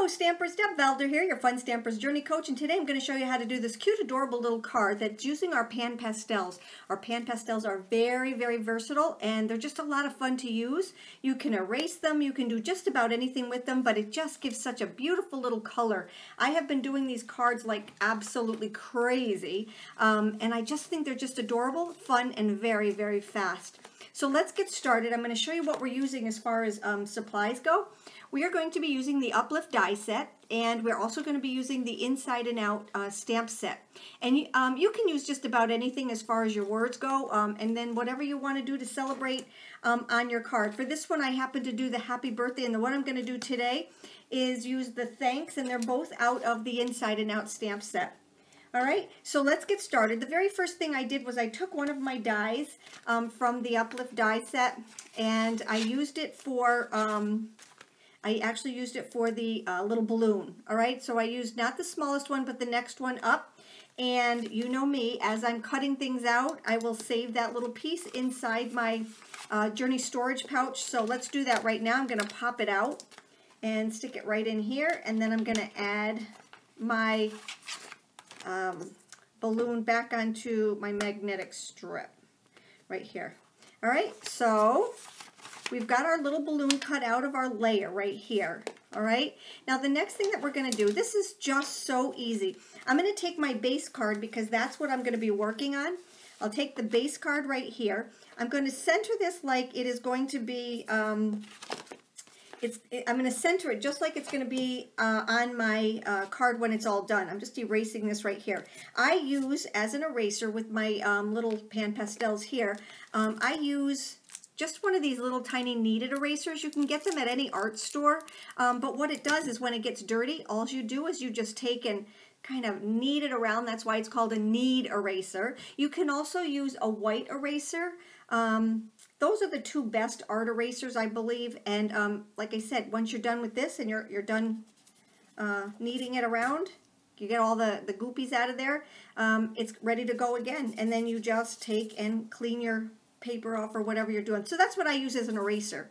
Hello Stampers, Deb Valder here, your Fun Stampers Journey Coach, and today I'm going to show you how to do this cute, adorable little card that's using our PanPastels. Our PanPastels are very, very versatile, and they're just a lot of fun to use. You can erase them, you can do just about anything with them, but it just gives such a beautiful little color. I have been doing these cards like absolutely crazy, and I just think they're just adorable, fun, and very, very fast. So let's get started. I'm going to show you what we're using as far as supplies go. We are going to be using the Uplift die set, and we're also going to be using the Inside and Out stamp set. And you can use just about anything as far as your words go, and then whatever you want to do to celebrate on your card. For this one, I happen to do the happy birthday, and the one I'm going to do today is use the thanks, and they're both out of the Inside and Out stamp set. All right, so let's get started. The very first thing I did was I took one of my dies from the Uplift die set, and I used it for, I actually used it for the little balloon. All right, so I used not the smallest one, but the next one up. And you know me, as I'm cutting things out, I will save that little piece inside my Journey storage pouch. So let's do that right now. I'm gonna pop it out and stick it right in here, and then I'm gonna add my balloon back onto my magnetic strip right here. All right, so we've got our little balloon cut out of our layer right here. All right, now the next thing that we're going to do, this is just so easy. I'm going to take my base card because that's what I'm going to be working on. I'll take the base card right here. I'm going to center this like it is going to be I'm going to center it just like it's going to be on my card when it's all done. I'm just erasing this right here. I use, as an eraser with my little PanPastels here, I use just one of these little tiny kneaded erasers. You can get them at any art store, but what it does is when it gets dirty, all you do is you just take and kind of knead it around. That's why it's called a knead eraser. You can also use a white eraser. Those are the two best art erasers, I believe. And like I said, once you're done with this and you're done kneading it around, you get all the goopies out of there, it's ready to go again. And then you just take and clean your paper off or whatever you're doing. So that's what I use as an eraser.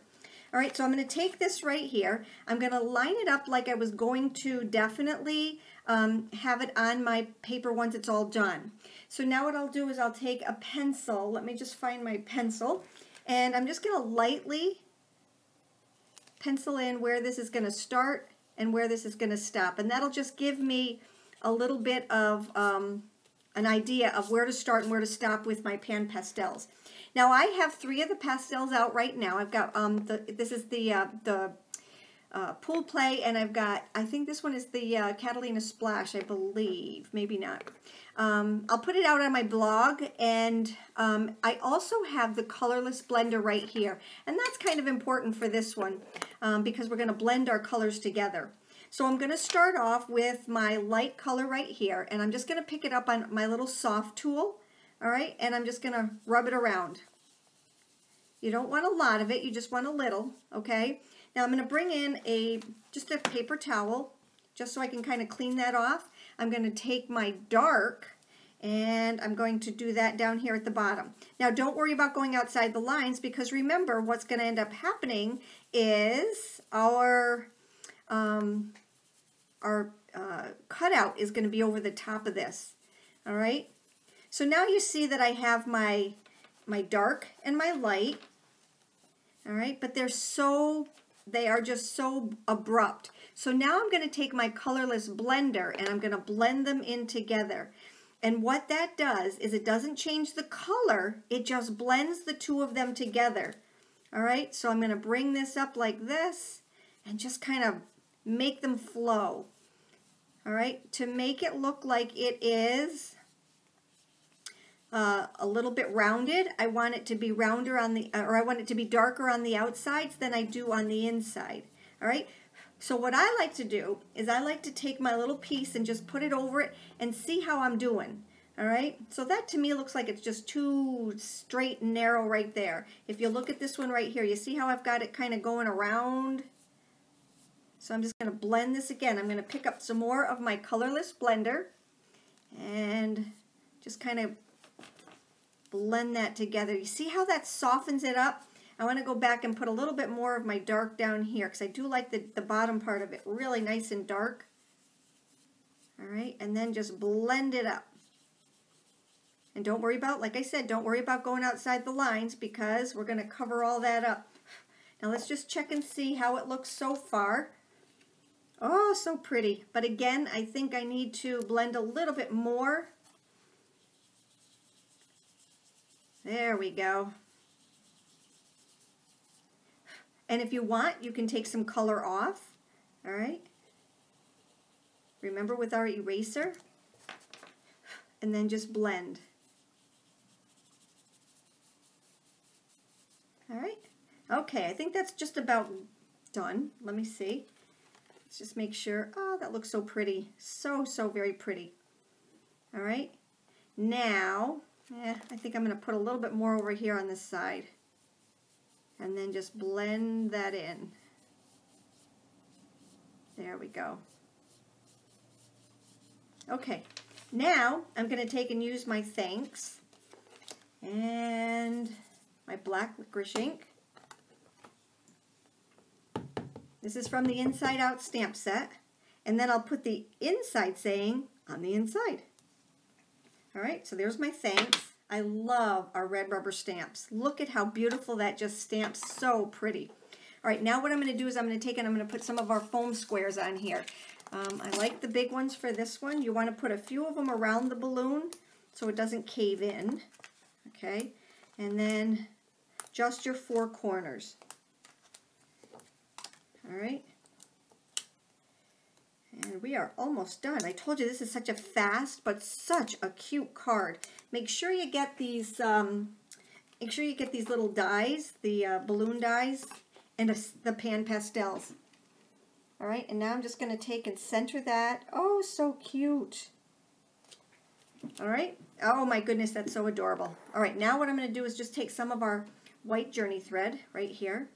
All right, so I'm going to take this right here. I'm going to line it up like I was going to definitely have it on my paper once it's all done. So now what I'll do is I'll take a pencil. Let me just find my pencil. And I'm just going to lightly pencil in where this is going to start and where this is going to stop. And that'll just give me a little bit of an idea of where to start and where to stop with my PanPastels. Now I have 3 of the pastels out right now. I've got this is the Pool Play, and I've got, I think this one is the Catalina Splash, I believe, maybe not. I'll put it out on my blog, and I also have the colorless blender right here, and that's kind of important for this one because we're going to blend our colors together. So I'm going to start off with my light color right here, and I'm just going to pick it up on my little soft tool, all right, and I'm just going to rub it around. You don't want a lot of it, you just want a little, okay? Now I'm going to bring in just a paper towel, just so I can kind of clean that off. I'm going to take my dark, and I'm going to do that down here at the bottom. Now don't worry about going outside the lines, because remember, what's going to end up happening is our cutout is going to be over the top of this. All right. So now you see that I have my dark and my light. All right, but they are just so abrupt. So now I'm going to take my colorless blender and I'm going to blend them in together. And what that does is it doesn't change the color, it just blends the two of them together. All right, so I'm going to bring this up like this and just kind of make them flow. All right, to make it look like it is a little bit rounded, I want it to be rounder on the, or I want it to be darker on the outsides than I do on the inside. All right, so what I like to do is I like to take my little piece and just put it over it and see how I'm doing. All right, so that to me looks like it's just too straight and narrow right there. If you look at this one right here, you see how I've got it kind of going around? So I'm just going to blend this again. I'm going to pick up some more of my colorless blender and just kind of blend that together. You see how that softens it up? I want to go back and put a little bit more of my dark down here because I do like the bottom part of it really nice and dark. All right, and then just blend it up. And don't worry about, like I said, don't worry about going outside the lines because we're going to cover all that up. Now let's just check and see how it looks so far. Oh, so pretty. But again, I think I need to blend a little bit more. There we go. And if you want, you can take some color off. All right. Remember with our eraser. And then just blend. All right. Okay, I think that's just about done. Let me see. Let's just make sure. Oh, that looks so pretty. So, so very pretty. All right. Now, I think I'm going to put a little bit more over here on this side. And then just blend that in. There we go. Okay. Now, I'm going to take and use my thanks. And my black licorice ink. This is from the Inside Out stamp set. And then I'll put the inside saying on the inside. All right, so there's my thanks. I love our red rubber stamps. Look at how beautiful that just stamps, so pretty. All right, now what I'm going to do is I'm going to take and I'm going to put some of our foam squares on here. I like the big ones for this one. You want to put a few of them around the balloon so it doesn't cave in. Okay, and then just your 4 corners. All right. And we are almost done. I told you this is such a fast but such a cute card. Make sure you get these little dies, the balloon dies, and the PanPastels. All right, and now I'm just going to take and center that. Oh, so cute. All right. Oh my goodness, that's so adorable. All right, now what I'm going to do is just take some of our white journey thread right here,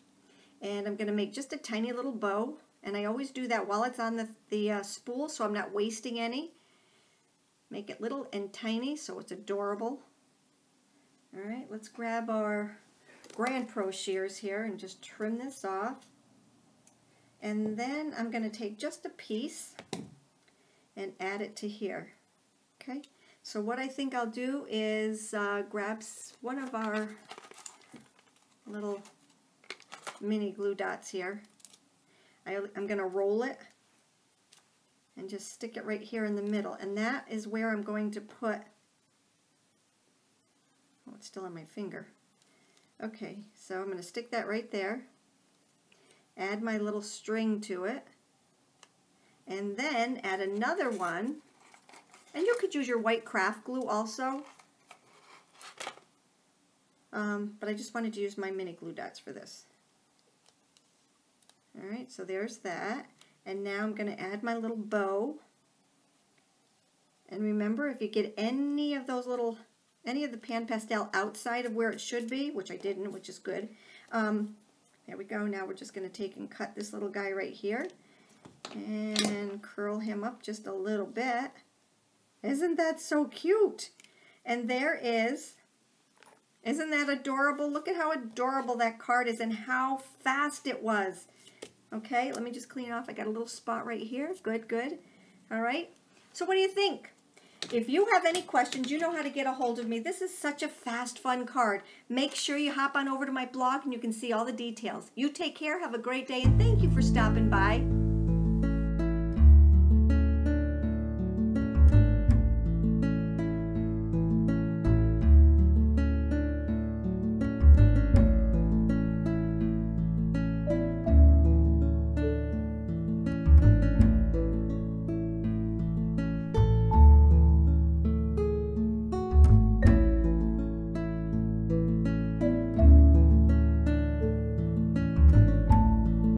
and I'm going to make just a tiny little bow. And I always do that while it's on the spool so I'm not wasting any. Make it little and tiny so it's adorable. All right, let's grab our Grand Pro shears here and just trim this off. And then I'm going to take just a piece and add it to here. Okay, so what I think I'll do is grab one of our little mini glue dots here. I'm going to roll it and just stick it right here in the middle, and that is where I'm going to put, oh, it's still on my finger. Okay, so I'm going to stick that right there, add my little string to it, and then add another one, and you could use your white craft glue also, but I just wanted to use my mini glue dots for this. Alright, so there's that. And now I'm going to add my little bow. And remember, if you get any of those any of the PanPastel outside of where it should be, which I didn't, which is good. There we go. Now we're just going to take and cut this little guy right here. And curl him up just a little bit. Isn't that so cute? And there is. Isn't that adorable? Look at how adorable that card is and how fast it was. Okay, let me just clean it off. I got a little spot right here. Good, good. All right. So what do you think? If you have any questions, you know how to get a hold of me. This is such a fast, fun card. Make sure you hop on over to my blog and you can see all the details. You take care, have a great day, and thank you for stopping by.